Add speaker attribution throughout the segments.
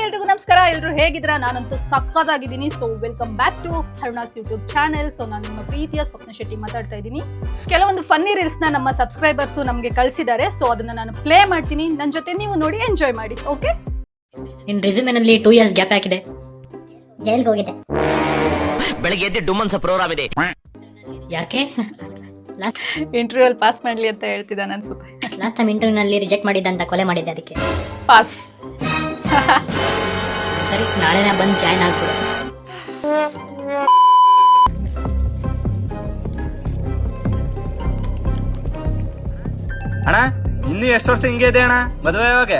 Speaker 1: ಎಲ್ರಿಗೂ ನಮಸ್ಕಾರ. ಎಲ್ಲರೂ ಹೇಗಿದ್ದೀರಾ? ನಾನಂತೂ ಸಕ್ಕತ್ತಾಗಿದ್ದೀನಿ. So welcome back to Aruna's YouTube channel. So ನಾನು ನಿಮ್ಮ ಪ್ರೀತಿಯ ಸ್ವಪ್ನ ಶೆಟ್ಟಿ ಮಾತಾಡ್ತಾ ಇದ್ದೀನಿ. ಕೆಲವೊಂದು ಫನ್ನಿ ರೀಲ್ಸ್ ನ ನಮ್ಮ ಸಬ್ಸ್ಕ್ರೈಬರ್ಸ್ ನಮಗೆ ಕಳಿಸಿದ್ದಾರೆ. ಸೊ ಅದನ್ನ ನಾನು ಪ್ಲೇ ಮಾಡ್ತೀನಿ, ನನ್ನ ಜೊತೆ ನೀವು ನೋಡಿ ಎಂಜಾಯ್ ಮಾಡಿ. ಓಕೆ?
Speaker 2: ನಿನ್ ರೆಸ್ಯೂಮೆನಲ್ಲಿ 2 years ಗ್ಯಾಪ್ ಹಾಕಿದೆ.
Speaker 3: ಜೈಲ್ಗೆ ಹೋಗಿದ್ದೆ.
Speaker 4: ಬೆಳಗ್ಗೆ ಎದ್ದು ಡುಮ್ಮನ್ಸ ಪ್ರೋಗ್ರಾಮ್ ಇದೆ.
Speaker 2: ಯಾಕೆ?
Speaker 1: ಇಂಟರ್ವ್ಯೂ ಅಲ್ಲಿ ಪಾಸ್ ಮಾಡ್ಲಿ ಅಂತ ಹೇಳ್ತಿದ್ದಾನೆ ಅನ್ಸುತ್ತೆ.
Speaker 2: ಲಾಸ್ಟ್ ಟೈಮ್ ಇಂಟರ್ವ್ಯೂ ನಲ್ಲಿ ರಿಜೆಕ್ಟ್ ಮಾಡಿದ್ದಂತ ಕೊಲೆ ಮಾಡಿದ್ದೆ, ಅದಕ್ಕೆ
Speaker 1: ಪಾಸ್.
Speaker 2: ಸರಿ, ನಾಳೆನೇ ಬಂದು ಜಾಯ್ನ್ ಆಗ್ಬಿಡು.
Speaker 5: ಅಣ್ಣ ಇನ್ನು ಎಷ್ಟು ವರ್ಷ ಹಿಂಗೆ ಇದೆ ಅಣ್ಣ? ಮದುವೆ ಯಾವಾಗ?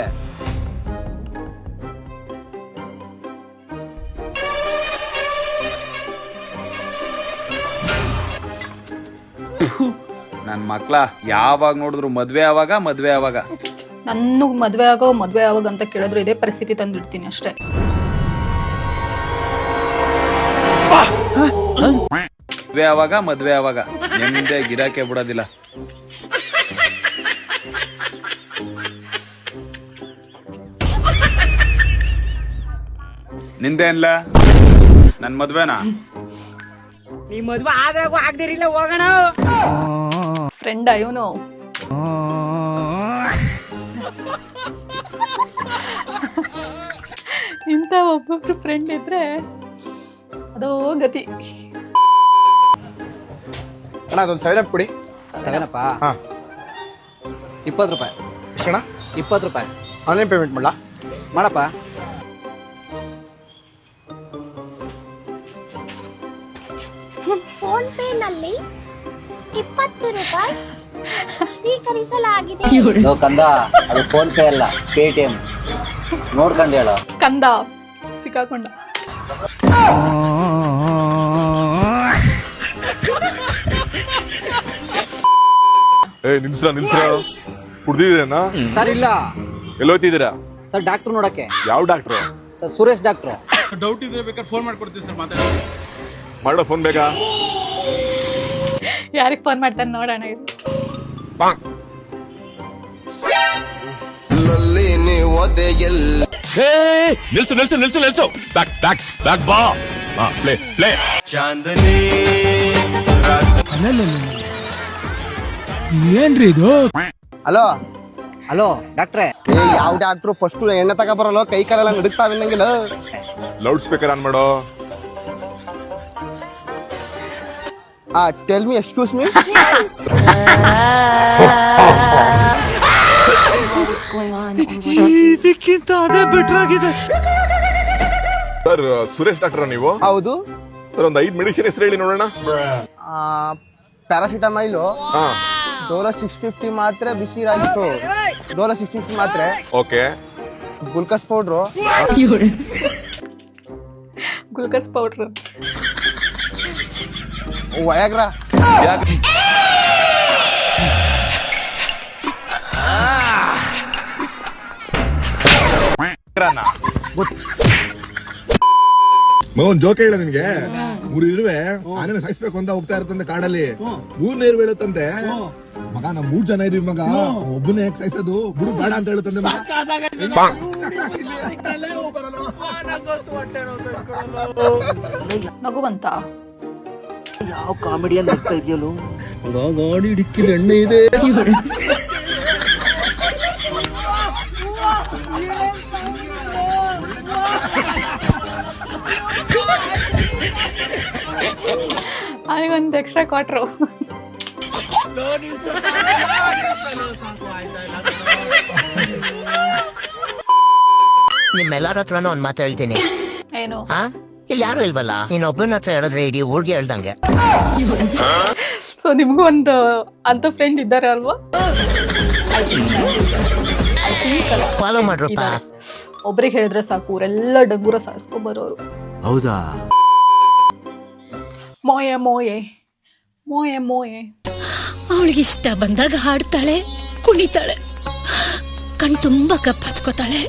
Speaker 6: ನನ್ ಮಕ್ಳ ಯಾವಾಗ ನೋಡಿದ್ರು ಮದ್ವೆ ಆವಾಗ
Speaker 1: ನನ್ನ ಮದ್ವೆ ಆಗೋಗ ಅಂತ ಕೇಳಿದ್ರು ಇದೇ ಪರಿಸ್ಥಿತಿ ತಂದಿಡ್ತೀನಿ ಅಷ್ಟೇ.
Speaker 6: ಮದ್ವೆ ಆವಾಗ ನಿಮ್ದೆ ಗಿರಾಕೆ ಬಿಡೋದಿಲ್ಲ. ನಿಂದೇನ್ಲ ನನ್ ಮದ್ವೆನಾ?
Speaker 7: ನೀ ಮದ್ವೆ ಆದಾಗ ಆಗ್ದಿರಿಲ್ಲ, ಹೋಗೋಣ.
Speaker 1: ಫ್ರೆಂಡ್ ಇವನು. ಇಂಥ ಒಬ್ಬೊಬ್ರು ಫ್ರೆಂಡ್ ಇದ್ರೆ ಅದೋ ಗತಿ.
Speaker 5: ಅಣ್ಣ ಅದೊಂದು 7 ಕೊಡಿ.
Speaker 7: 7
Speaker 5: ಹಾಂ
Speaker 7: 20 ರೂಪಾಯಿ.
Speaker 5: ಎಷ್ಟಣ್ಣ?
Speaker 7: 20 ರೂಪಾಯಿ.
Speaker 5: ಆನ್ಲೈನ್ ಪೇಮೆಂಟ್ ಮಾಡಲಾ?
Speaker 7: ಮಾಡಪ್ಪ.
Speaker 3: ಫೋನ್ ಪೇ ನಲ್ಲಿ 20 ರೂಪಾಯಿ ಸ್ವೀಕರಿಸಲಾಗಿದೆ.
Speaker 7: ಕಂದ, ಅದು ಫೋನ್ ಪೇ ಅಲ್ಲ, ಪೇಟಿಎಂ. ನೋಡ್ಕೊಂಡು ಹೇಳ.
Speaker 1: ಕಂದ ಸಿಕ್ಕಾಕೊಂಡ.
Speaker 8: ನಿಲ್ಸ್ರ ಕುಡ್ದಿದ್ದೀರೇನಾ?
Speaker 7: ಸರ್ ಇಲ್ಲ
Speaker 8: ಎಲ್ಲೋತಿದ್ದೀರಾ?
Speaker 7: ಸರ್ ಡಾಕ್ಟರ್ ನೋಡಕ್ಕೆ.
Speaker 8: ಯಾವ doctor?
Speaker 7: Sir Suresh doctor.
Speaker 5: Doubt ಇದ್ರೆ ಬೇಕಾದ್ರೆ ಫೋನ್ ಮಾಡ್ಕೊಡ್ತೀವಿ ಸರ್, ಮಾತಾಡಿ.
Speaker 8: ಮಾಡೋ ಫೋನ್ ಬೇಕಾ?
Speaker 1: ಯಾರಿಗೆ ಫೋನ್ ಮಾಡ್ತಾನೆ ನೋಡೋಣ.
Speaker 8: ನಿಲ್ಸು ನಿಲ್ಸು ನಿಲ್ಸು ನಿಲ್ಸು. ಬ್ಯಾಕ್ ಬ್ಯಾಕ್ ಬ್ಯಾಕ್ ಬಾ. Play play.
Speaker 5: ಚಾಂದನಿ
Speaker 9: ಏನ್ರಿ ಇದು?
Speaker 7: ಹಲೋ ಹಲೋ ಡಾಕ್ಟ್ರೇ.
Speaker 10: ಯಾವ ಡಾಕ್ಟ್ರು ಫಸ್ಟ್ ಎಣ್ಣೆ ತಗ ಬರಲ್ಲ, ಕೈ ಕಾಲೆಲ್ಲ ನಡುಕ್ತಾವಿನ್ನಂಗಿಲ್ಲ.
Speaker 8: ಲೌಡ್ ಸ್ಪೀಕರ್ ಆನ್ ಮಾಡೋ.
Speaker 10: Tell me, excuse me.
Speaker 9: ಇದಕ್ಕಿಂತ ಅದೇ ಬೆಟರ್ ಆಗಿದೆ.
Speaker 8: ಸರ್ ಸುರೇಶ್ ಡಾಕ್ಟರ್ ನೀವು?
Speaker 10: ಹೌದು
Speaker 8: ಸರ್ ಒಂದು 5 ಮೆಡಿಸಿನ್ ಹೆಸರು ಹೇಳಿ ನೋಡೋಣ.
Speaker 10: ಪ್ಯಾರಾಸಿಟಮೈಲು, ಡೋಲೋ 650 ಮಾತ್ರೆ ಬಿಸಿ ಆಗಿತ್ತು. ಡೋಲೋ 650 ಮಾತ್ರೆ.
Speaker 8: Okay.
Speaker 10: Glucose powder.
Speaker 1: Glucose powder.
Speaker 10: ವಯಾಗ್ರಾ.
Speaker 8: ಒಂದ್ ಜೋಕ ಹೇಳ ನಿನ್ಗೆ. 3 ಇರುವೆ ಆನೆ ಸಾಯಿಸ್ಬೇಕು ಅಂತ ಹೋಗ್ತಾ ಇರ್ತಂತೆ ಕಾಡಲ್ಲಿ. 3 ನೇರು ಹೇಳುತ್ತಂತೆ, ಮಗ ನಾವ್ 3 ಜನ ಇದೀವಿ ಮಗ, ಒಬ್ಬನೇ ಸಾಯಿಸೋದು ಬಿಡು ಬೇಡ ಅಂತ ಹೇಳುತ್ತಂತೆ.
Speaker 1: ನಗು ಬಂತ.
Speaker 7: ಯಾವ ಕಾಮಿಡಿಯನ್ ಆಗ್ತಾ ಇದೆಯಲ್ಲ.
Speaker 10: ಗಾಡಿ ಡಿಕ್ಕಿಲಿ ಎಣ್ಣೆ ಇದೆ.
Speaker 1: ಅವನಿಗೊಂದು ಎಕ್ಸ್ಟ್ರಾ ಕ್ವಾಟ್ರು.
Speaker 4: ನಿಮ್ಮೆಲ್ಲರ ಹತ್ರನೂ ಒಂದ್ ಮಾತು ಹೇಳ್ತೀನಿ.
Speaker 1: ಏನು?
Speaker 4: ಇಲ್ಲಿ ಯಾರು ಇಲ್ವಲ್ಲ, ನೀನ್ ಒಬ್ಬನ ಹತ್ರ ಹೇಳಿದ್ರೆ ಇಡೀ ಊರಿಗೆ ಹೇಳ್ದಂಗೆ.
Speaker 1: ಸೊ ನಿಮ್ಗೂ ಒಂದು ಅಂತ ಫ್ರೆಂಡ್ ಇದ್ದಾರೆ ಅಲ್ವಾ?
Speaker 4: ಫಾಲೋ ಮಾಡ್ರಪ್ಪ.
Speaker 1: ಒಬ್ರಿಗೆ ಹೇಳಿದ್ರೆ ಸಾಕು, ಊರೆಲ್ಲ ಡಂಗೂರ ಸಾಯಿಸ್ಕೊಂಡ್ ಬರೋರು.
Speaker 9: ಹೌದಾ?
Speaker 1: ಮೋಯೆ ಮೋಯೆ ಮೋಯೆ ಮೋಯೆ.
Speaker 11: ಅವಳಿಗೆ ಇಷ್ಟ ಬಂದಾಗ ಹಾಡ್ತಾಳೆ, ಕುಣಿತಾಳೆ, ಕಣ್ ತುಂಬಾ ಕಪ್ ಹಚ್ಕೋತಾಳೆ,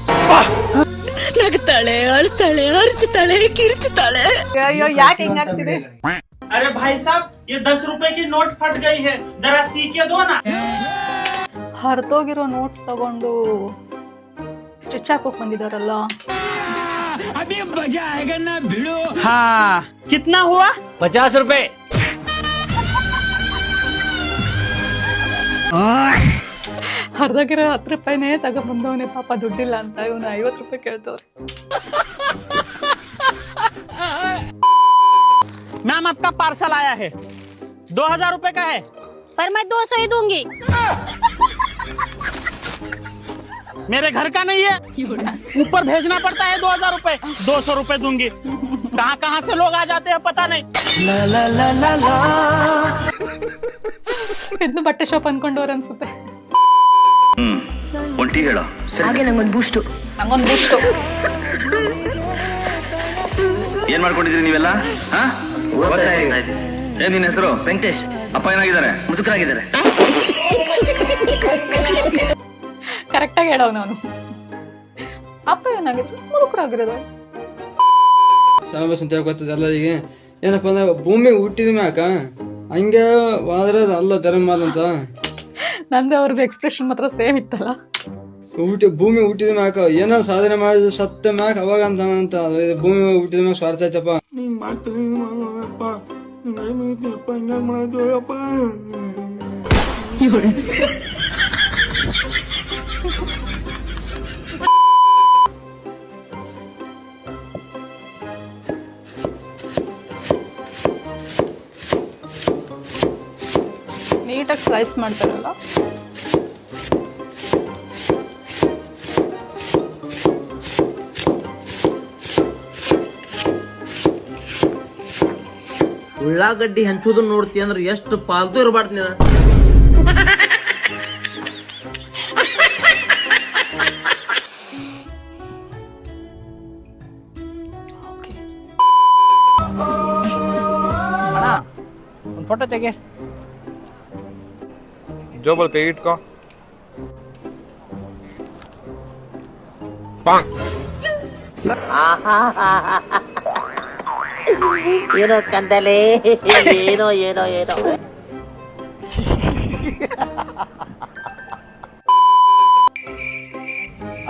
Speaker 11: ನಗ್ತಾಳೆ, ಅಳ್ತಾಳೆ, ಅರ್ಚುತ್ತಾಳೆ, ಕಿರ್ಚುತ್ತಾಳೆ.
Speaker 1: ಅಯ್ಯೋ ಯಾಕೆ ಹಿಂಗಾಗ್ತಿದೆ?
Speaker 7: अरे भाई साहब, ये 10 रुपए की नोट फट गई है, जरा सी के दो ना.
Speaker 1: ಹರಿದೋಗಿರೋ ನೋಟ್ ತಗೊಂಡು ಸ್ಟಿಚ್ ಹಾಕೋಕ್ ಬಂದಿದಾರಲ್ಲ,
Speaker 7: हाँ कितना हुआ?
Speaker 5: 50 रुपए.
Speaker 1: ಅರ್ಧ ಕಿಲೋ 10 ರೂಪಾಯಿನೇ ತಗೊಂಡ್ಬಂದವನೇ ಪಾಪ ದುಡ್ಡಿಲ್ಲ ಅಂತ ಇವನು 50 ರೂಪಾಯಿ ಕೇಳ್ತವ್ರೆ.
Speaker 7: मैम आपका पार्सल आया है, 2000 रुपए का है.
Speaker 3: पर मैं 200 ही दूंगी.
Speaker 7: मेरे घर का नहीं है, ऊपर भेजना पड़ता है 2000 रुपए. 200 रुपए दूंगी. कहाँ कहाँ से लोग आ जाते हैं पता नहीं.
Speaker 1: ಇದನ್ನು ಬಟ್ಟೆ ಶಾಪ್ ಅನ್ಕೊಂಡವ್ರು ಅನ್ಸುತ್ತೆ.
Speaker 11: ಹಾಗೆ ನಂಗೊಂದು ಬೂಸ್ಟು.
Speaker 1: ನಂಗೊಂದು ಇಷ್ಟು
Speaker 6: ಏನ್ ಮಾಡ್ಕೊಂಡಿದ್ರಿ ನೀವೆಲ್ಲ? ಏನ್ ನಿನ್ನ ಹೆಸರು? ವೆಂಕಟೇಶ್. ಅಪ್ಪ ಏನಾಗಿದ್ದಾರೆ? ಮುದುಕರಾಗಿದ್ದಾರೆ.
Speaker 1: ಕರೆಕ್ಟಾಗಿ ಹೇಳೋನು ಅವನು. ಅಪ್ಪ ಏನಾಗಿದ್ರು ಮುದುಕರಾಗಿರೋದು.
Speaker 10: ಸಮಾವೇಶ ಅಂತ ಗೊತ್ತದ ಎಲ್ಲರಿಗೆ. ಏನಪ್ಪ ಅಂದ್ರೆ ಭೂಮಿ ಹುಟ್ಟಿದ ಮ್ಯಾಕ ಹಂಗೆ ಹೋದ್ರೆ ಅಲ್ಲ ಧರ್ಮ ಅಂತ.
Speaker 1: ನಂದು ಅವ್ರದ್ದು ಎಕ್ಸ್ಪ್ರೆಷನ್ ಮಾತ್ರ ಸೇಮ್ ಇತ್ತಲ್ಲ.
Speaker 10: ಭೂಮಿ ಹುಟ್ಟಿದ ಮ್ಯಾಕ ಏನೋ ಸಾಧನೆ ಮಾಡಿದ ಸತ್ತ ಮ್ಯಾಕ ಅವಾಗ ಅಂತ ಭೂಮಿ ಹುಟ್ಟಿದ ಮ್ಯಾಕ ಸ್ವಾರ್ಥ ಐತಪ್ಪ. ನೀನ್ ಮಾಡ್ತೀನಿ
Speaker 1: ನೀಟಾಗಿ ಸ್ಲೈಸ್ ಮಾಡ್ತಾರಲ್ಲ.
Speaker 12: ಉಳ್ಳಾಗಡ್ಡಿ ಹಂಚೋದು ನೋಡ್ತಿ ಅಂದ್ರೆ ಎಷ್ಟು ಪಾಲ್ತು ಇರಬಾರ್ದು ನೀನು.
Speaker 5: ಒಂದು ಫೋಟೋ ತೆಗೆ.
Speaker 6: ಜೋಬಲ್ ಕೈ ಇಟ್ಕೋ.
Speaker 4: ಏನೋ ಕಂದಲೆ, ಏನೋ ಏನೋ ಏನೋ.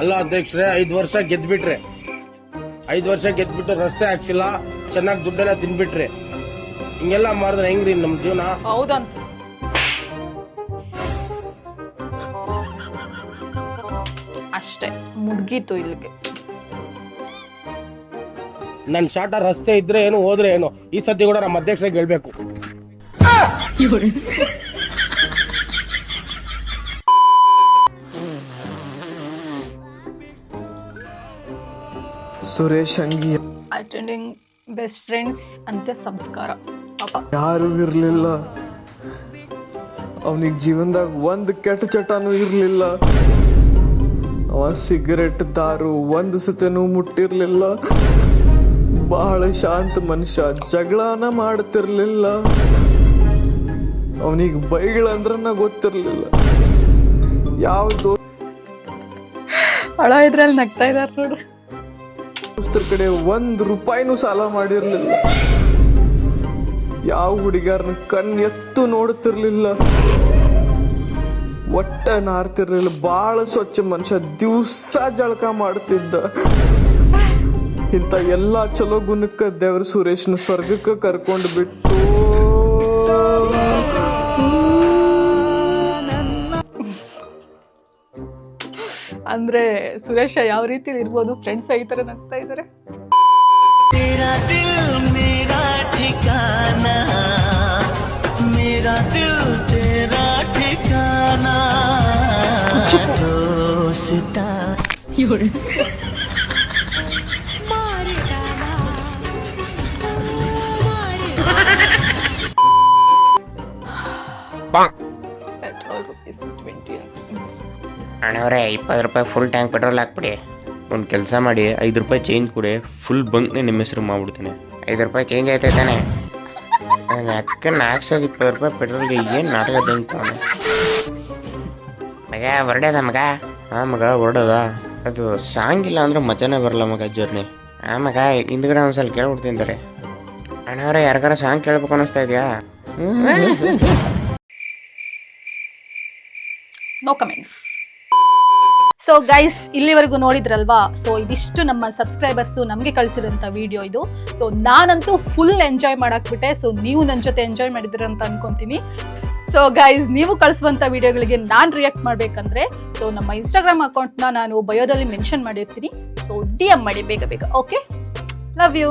Speaker 10: ಅಲ್ಲ ಅಧ್ಯಕ್ಷರೇ, 5 ವರ್ಷ ಗೆದ್ಬಿಟ್ರೆ 5 ವರ್ಷ ಗೆದ್ಬಿಟ್ಟು ರಸ್ತೆ ಹಾಕ್ಸಿಲ್ಲ, ಚೆನ್ನಾಗಿ ದುಡ್ಡೆಲ್ಲ ತಿನ್ಬಿಟ್ರೆ ಹಿಂಗೆಲ್ಲ ಮಾಡಿದ್ರೆ ಹೆಂಗ್ರಿ ನಮ್ ಜೀವನ?
Speaker 1: ಹೌದಂತ. ಅಷ್ಟೇ ಮುಗ್ಗೀತು ಇಲ್ಲಿಗೆ.
Speaker 10: ನನ್ ಶಾಟ ರಸ್ತೆ ಇದ್ರೆ ಏನು ಹೋದ್ರೆ ಏನು, ಈ ಸತಿ ಕೂಡ ನಮ್ಮ ಅಧ್ಯಕ್ಷರಿಗೆ ಹೇಳ್ಬೇಕು.
Speaker 9: ಸುರೇಶ್ ಅಂಗಿ
Speaker 1: ಅಟೆಂಡಿಂಗ್ ಬೆಸ್ಟ್ ಫ್ರೆಂಡ್ಸ್ ಅಂತ್ಯ ಸಂಸ್ಕಾರ. ಪಾಪ
Speaker 9: ಯಾರು ಇರ್ಲಿಲ್ಲ ಅವನಿಗೆ. ಜೀವನದಾಗ ಒಂದು ಕೆಟ್ಟ ಚಟನೂ ಇರ್ಲಿಲ್ಲ. ಅವ ಸಿಗರೆಟ್ ದಾರು ಒಂದು ಸತನೂ ಮುಟ್ಟಿರ್ಲಿಲ್ಲ. ಬಹಳ ಶಾಂತ ಮನುಷ್ಯ, ಜಗಳನ ಮಾಡ್ತಿರ್ಲಿಲ್ಲ. ಅವನಿಗೆ ಬೈಗಳಂದ್ರನ್ನ ಗೊತ್ತಿರ್ಲಿಲ್ಲ. ಯಾವ್ದು
Speaker 1: ಹಳ ಇದ್ರಲ್ಲಿ ನಗ್ತಾ ಇದಾರ ನೋಡು.
Speaker 9: ದೋಸ್ತರ ಕಡೆ 1 ರೂಪಾಯಿನೂ ಸಾಲ ಮಾಡಿರ್ಲಿಲ್ಲ. ಯಾವ ಹುಡುಗಾರನ ಕಣ್ಣೆತ್ತು ನೋಡ್ತಿರ್ಲಿಲ್ಲ. ಒಟ್ಟ ನಾರ್ತಿರ್ಲಿಲ್ಲ. ಬಾಳ ಸ್ವಚ್ಛ ಮನುಷ್ಯ, ದಿವ್ಸ ಜಳಕ ಮಾಡ್ತಿದ್ದ. ಇಂಥ ಎಲ್ಲಾ ಚಲೋ ಗುಣಕ್ಕ ದೇವ್ರ ಸುರೇಶ್ನ ಸ್ವರ್ಗಕ್ಕೆ ಕರ್ಕೊಂಡು ಬಿಟ್ಟು
Speaker 1: ಅಂದ್ರೆ ಸುರೇಶ ಯಾವ ರೀತಿ ಇರ್ಬೋದು, ಫ್ರೆಂಡ್ಸ್ ಈ ತರ ನಗ್ತಾ ಇದಾರೆ. ಪೆಟ್ರೋಲ್ ₹20.
Speaker 12: ಅಣ್ಣವ್ರೆ 20 ರೂಪಾಯಿ ಫುಲ್ ಟ್ಯಾಂಕ್ ಪೆಟ್ರೋಲ್ ಹಾಕ್ಬಿಡಿ. ಒಂದು ಕೆಲಸ ಮಾಡಿ 5 ರೂಪಾಯಿ ಚೇಂಜ್ ಕೊಡಿ, ಫುಲ್ ಬಂಕ್ನೇ ನಿಮ್ಮ ಹೆಸರು ಮಾಡ್ಬಿಡ್ತೀನಿ. 5 ರೂಪಾಯಿ ಚೇಂಜ್ ಆಯ್ತಾ ತಾನೆ? ಅಕ್ಕನ ಹಾಕ್ಸೋದು 20 ರೂಪಾಯಿ ಪೆಟ್ರೋಲ್ಗೆ ಏನು ನಾಟಕ ಬಂತು ಮಗ. ಹೊರಡ್ಯದ ಮಗ. ಹಾಂ ಮಗ ಹೊರಡೋದ. ಅದು ಸಾಂಗ್ ಇಲ್ಲ ಅಂದ್ರೆ ಮಜಾನೇ ಬರಲ್ಲ ಮಗ ಜರ್ನಿ. ಹಾಂ ಮಗ, ಹಿಂದ್ಗಡೆ ಒಂದ್ಸಲ ಕೇಳ್ಬಿಡ್ತೀನಿ ತಾರೆ. ಅಣ್ಣವ್ರೆ ಯಾರಿಗಾರ ಸಾಂಗ್ ಕೇಳ್ಬೇಕು ಅನ್ನಿಸ್ತಾ ಇದೆಯಾ?
Speaker 1: No comments. ಸೊ ಗೈಸ್ ಇಲ್ಲಿವರೆಗೂ ನೋಡಿದ್ರಲ್ವಾ, ಸೊ ಇದಿಷ್ಟು ನಮ್ಮ ಸಬ್ಸ್ಕ್ರೈಬರ್ಸು ನಮಗೆ ಕಳಿಸಿರೋಂಥ ವಿಡಿಯೋ ಇದು. ಸೊ ನಾನಂತೂ ಫುಲ್ ಎಂಜಾಯ್ ಮಾಡಾಕ್ಬಿಟ್ಟೆ. ಸೊ ನೀವು ನನ್ನ ಜೊತೆ ಎಂಜಾಯ್ ಮಾಡಿದ್ದೀರ ಅಂತ ಅನ್ಕೊಂತೀನಿ. ಸೊ ಗೈಸ್, ನೀವು ಕಳಿಸುವಂಥ ವಿಡಿಯೋಗಳಿಗೆ ನಾನು ರಿಯಾಕ್ಟ್ ಮಾಡಬೇಕಂದ್ರೆ ಸೊ ನಮ್ಮ ಇನ್ಸ್ಟಾಗ್ರಾಮ್ ಅಕೌಂಟ್ನ ನಾನು ಬಯೋದಲ್ಲಿ ಮೆನ್ಷನ್ ಮಾಡಿರ್ತೀನಿ. ಸೊ DM ಮಾಡಿ ಬೇಗ ಬೇಗ. Okay, love you.